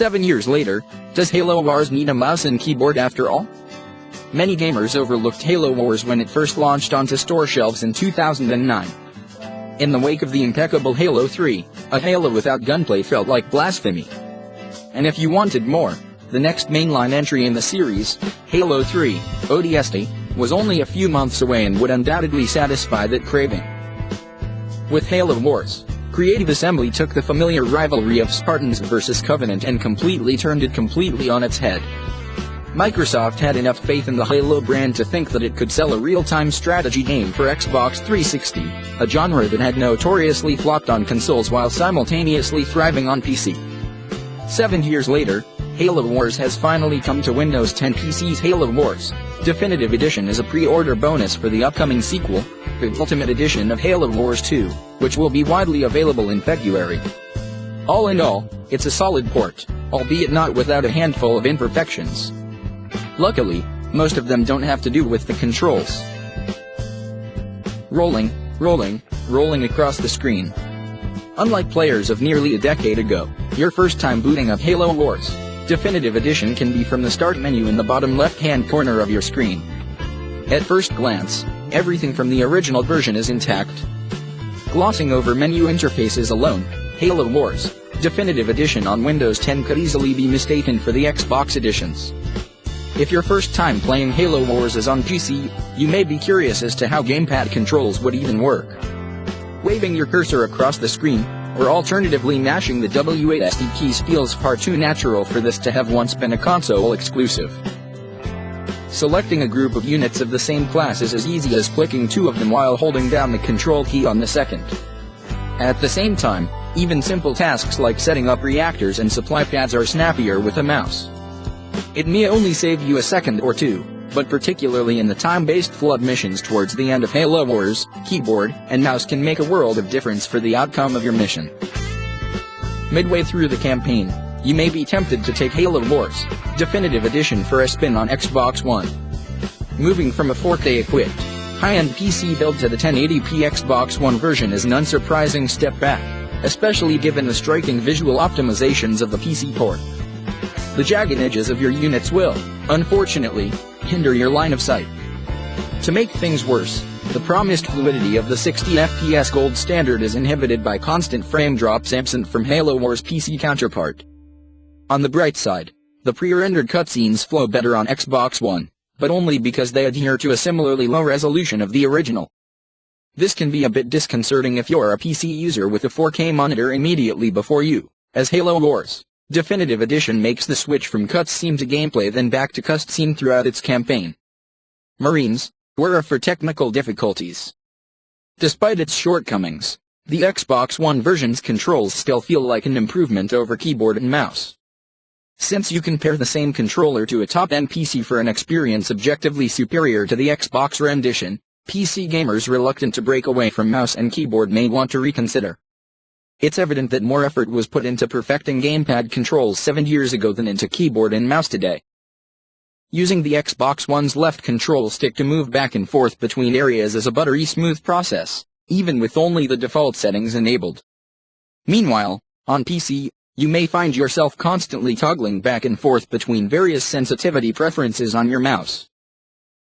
7 years later, does Halo Wars need a mouse and keyboard after all? Many gamers overlooked Halo Wars when it first launched onto store shelves in 2009. In the wake of the impeccable Halo 3, a Halo without gunplay felt like blasphemy. And if you wanted more, the next mainline entry in the series, Halo 3, ODST, was only a few months away and would undoubtedly satisfy that craving. With Halo Wars, Creative Assembly took the familiar rivalry of Spartans vs. Covenant and completely turned it on its head. Microsoft had enough faith in the Halo brand to think that it could sell a real-time strategy game for Xbox 360, a genre that had notoriously flopped on consoles while simultaneously thriving on PC. 7 years later, Halo Wars has finally come to Windows 10 PCs. Halo Wars Definitive Edition is a pre-order bonus for the upcoming sequel, the Ultimate Edition of Halo Wars 2, which will be widely available in February. All in all, it's a solid port, albeit not without a handful of imperfections. Luckily, most of them don't have to do with the controls. Rolling across the screen. Unlike players of nearly a decade ago, your first time booting up Halo Wars Definitive Edition can be from the start menu in the bottom left-hand corner of your screen. At first glance, everything from the original version is intact. Glossing over menu interfaces alone, Halo Wars Definitive Edition on Windows 10 could easily be mistaken for the Xbox editions. If your first time playing Halo Wars is on PC, you may be curious as to how gamepad controls would even work. Waving your cursor across the screen, or alternatively mashing the WASD keys feels far too natural for this to have once been a console exclusive. Selecting a group of units of the same class is as easy as clicking two of them while holding down the control key on the second. At the same time, even simple tasks like setting up reactors and supply pads are snappier with a mouse. It may only save you a second or two, but particularly in the time-based flood missions towards the end of Halo Wars, keyboard and mouse can make a world of difference for the outcome of your mission. Midway through the campaign, you may be tempted to take Halo Wars Definitive Edition for a spin on Xbox One. Moving from a Forte-equipped, high-end PC build to the 1080p Xbox One version is an unsurprising step back, especially given the striking visual optimizations of the PC port. The jagged edges of your units will, unfortunately, hinder your line of sight. To make things worse, the promised fluidity of the 60 FPS gold standard is inhibited by constant frame drops absent from Halo Wars PC counterpart. On the bright side, the pre-rendered cutscenes flow better on Xbox One, but only because they adhere to a similarly low resolution of the original. This can be a bit disconcerting if you're a PC user with a 4K monitor immediately before you, as Halo Wars Definitive Edition makes the switch from cutscene to gameplay then back to cutscene throughout its campaign. Marines, beware for technical difficulties. Despite its shortcomings, the Xbox One version's controls still feel like an improvement over keyboard and mouse. Since you can pair the same controller to a top-end PC for an experience objectively superior to the Xbox rendition, PC gamers reluctant to break away from mouse and keyboard may want to reconsider. It's evident that more effort was put into perfecting gamepad controls 7 years ago than into keyboard and mouse today. Using the Xbox One's left control stick to move back and forth between areas is a buttery smooth process, even with only the default settings enabled. Meanwhile, on PC, you may find yourself constantly toggling back and forth between various sensitivity preferences on your mouse.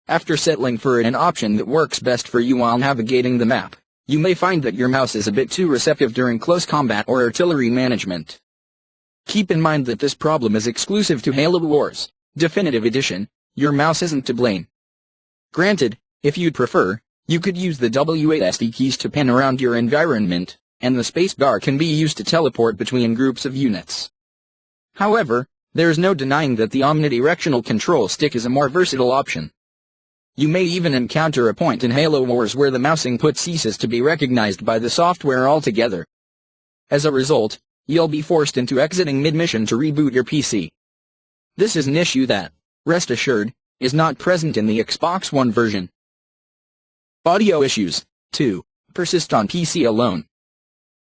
After settling for an option that works best for you while navigating the map, you may find that your mouse is a bit too receptive during close combat or artillery management. Keep in mind that this problem is exclusive to Halo Wars Definitive Edition. Your mouse isn't to blame. Granted, if you'd prefer, you could use the WASD keys to pan around your environment, and the spacebar can be used to teleport between groups of units. However, there's no denying that the omnidirectional control stick is a more versatile option. You may even encounter a point in Halo Wars where the mouse input ceases to be recognized by the software altogether. As a result, you'll be forced into exiting mid-mission to reboot your PC. This is an issue that, rest assured, is not present in the Xbox One version. Audio issues, too, persist on PC alone.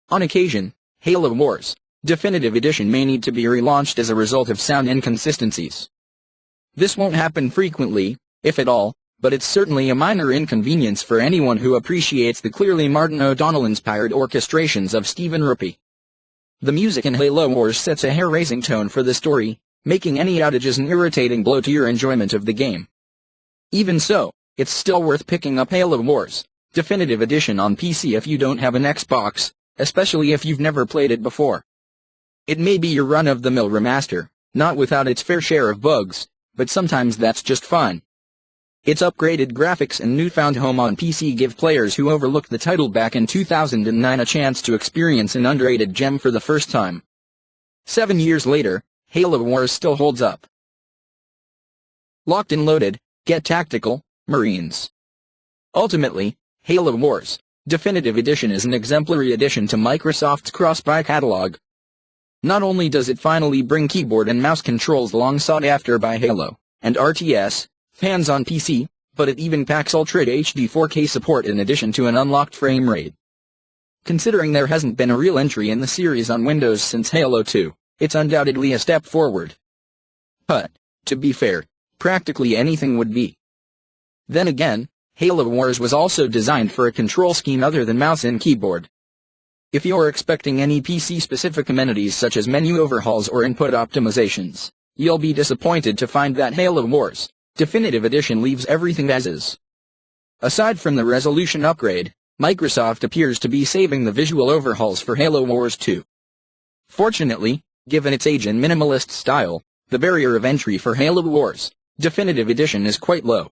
On occasion, Halo Wars Definitive Edition may need to be relaunched as a result of sound inconsistencies. This won't happen frequently, if at all, but it's certainly a minor inconvenience for anyone who appreciates the clearly Martin O'Donnell-inspired orchestrations of Stephen Ruppy. The music in Halo Wars sets a hair-raising tone for the story, making any outages an irritating blow to your enjoyment of the game. Even so, it's still worth picking up Halo Wars Definitive Edition on PC if you don't have an Xbox, especially if you've never played it before. It may be your run-of-the-mill remaster, not without its fair share of bugs, but sometimes that's just fine. Its upgraded graphics and newfound home on PC give players who overlooked the title back in 2009 a chance to experience an underrated gem for the first time. 7 years later, Halo Wars still holds up. Locked and loaded, get tactical, Marines. Ultimately, Halo Wars Definitive Edition is an exemplary addition to Microsoft's cross-buy catalog. Not only does it finally bring keyboard and mouse controls long sought after by Halo and RTS fans on PC, but it even packs Ultra HD 4K support in addition to an unlocked frame rate. Considering there hasn't been a real entry in the series on Windows since Halo 2, it's undoubtedly a step forward. But, to be fair, practically anything would be. Then again, Halo Wars was also designed for a control scheme other than mouse and keyboard. If you're expecting any PC-specific amenities such as menu overhauls or input optimizations, you'll be disappointed to find that Halo Wars Definitive Edition leaves everything as is. Aside from the resolution upgrade, Microsoft appears to be saving the visual overhauls for Halo Wars 2. Fortunately, given its age and minimalist style, the barrier of entry for Halo Wars Definitive Edition is quite low.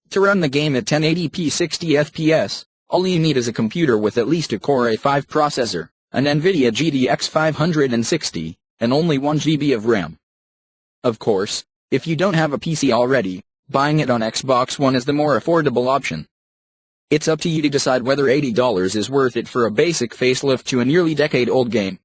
To run the game at 1080p 60 FPS, all you need is a computer with at least a Core i5 processor, an NVIDIA GTX 560, and only 1 GB of RAM. Of course, if you don't have a PC already, buying it on Xbox One is the more affordable option. It's up to you to decide whether $80 is worth it for a basic facelift to a nearly decade-old game.